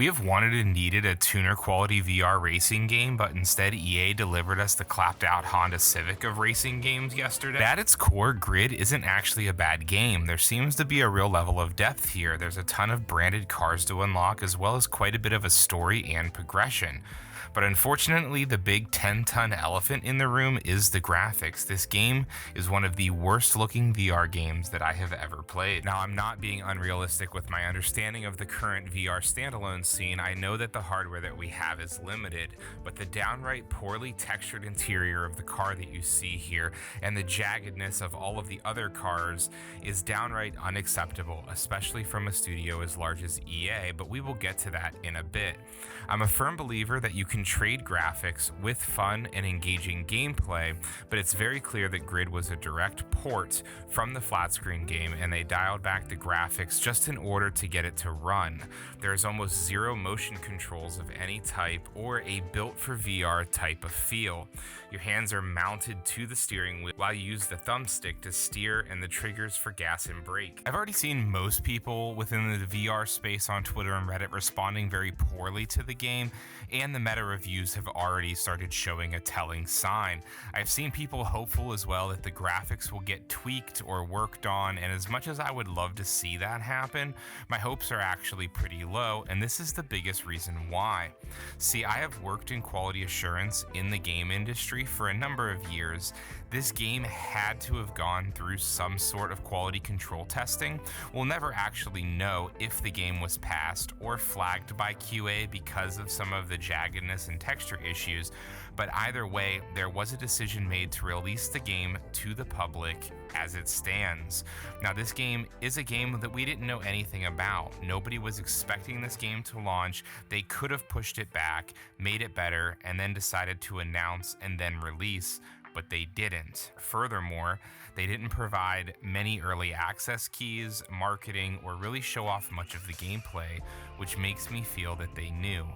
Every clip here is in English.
We have wanted and needed a tuner quality VR racing game, but instead EA delivered us the clapped out Honda Civic of racing games yesterday. At its core, Grid isn't actually a bad game. There seems to be a real level of depth here. There's a ton of branded cars to unlock, as well as quite a bit of a story and progression. But unfortunately, the big 10-ton elephant in the room is the graphics. This game is one of the worst looking VR games that I have ever played. Now, I'm not being unrealistic with my understanding of the current VR standalone scene. I know that the hardware that we have is limited, but the downright poorly textured interior of the car that you see here and the jaggedness of all of the other cars is downright unacceptable, especially from a studio as large as EA, but we will get to that in a bit. I'm a firm believer that you can trade graphics with fun and engaging gameplay, but it's very clear that Grid was a direct port from the flat screen game and they dialed back the graphics just in order to get it to run. There is almost zero motion controls of any type or a built for VR type of feel. Your hands are mounted to the steering wheel while you use the thumbstick to steer and the triggers for gas and brake. I've already seen most people within the VR space on Twitter and Reddit responding very poorly to the game, and the meta reviews have already started showing a telling sign. I've seen people hopeful as well that the graphics will get tweaked or worked on, and as much as I would love to see that happen, my hopes are actually pretty low, and this is the biggest reason why. See, I have worked in quality assurance in the game industry for a number of years. This game had to have gone through some sort of quality control testing. We'll never actually know if the game was passed or flagged by QA because of some of the jaggedness and texture issues, but either way, there was a decision made to release the game to the public as it stands. Now, this game is a game that we didn't know anything about. Nobody was expecting this game to launch. They could have pushed it back, made it better, and then decided to announce and then release, but they didn't. Furthermore, they didn't provide many early access keys, marketing, or really show off much of the gameplay, which makes me feel that they knew.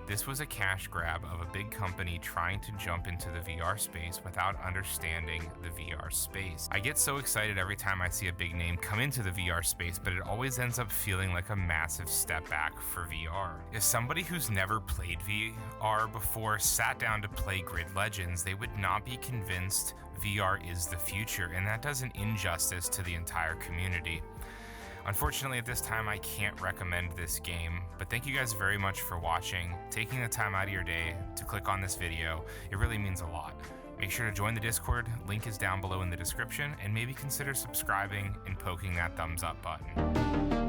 This was a cash grab of a big company trying to jump into the VR space without understanding the VR space. I get so excited every time I see a big name come into the VR space, but it always ends up feeling like a massive step back for VR. If somebody who's never played VR before sat down to play Grid Legends, they would not be convinced VR is the future, and that does an injustice to the entire community. Unfortunately, at this time, I can't recommend this game, but thank you guys very much for watching, taking the time out of your day to click on this video. It really means a lot. Make sure to join the Discord, link is down below in the description, and maybe consider subscribing and poking that thumbs up button.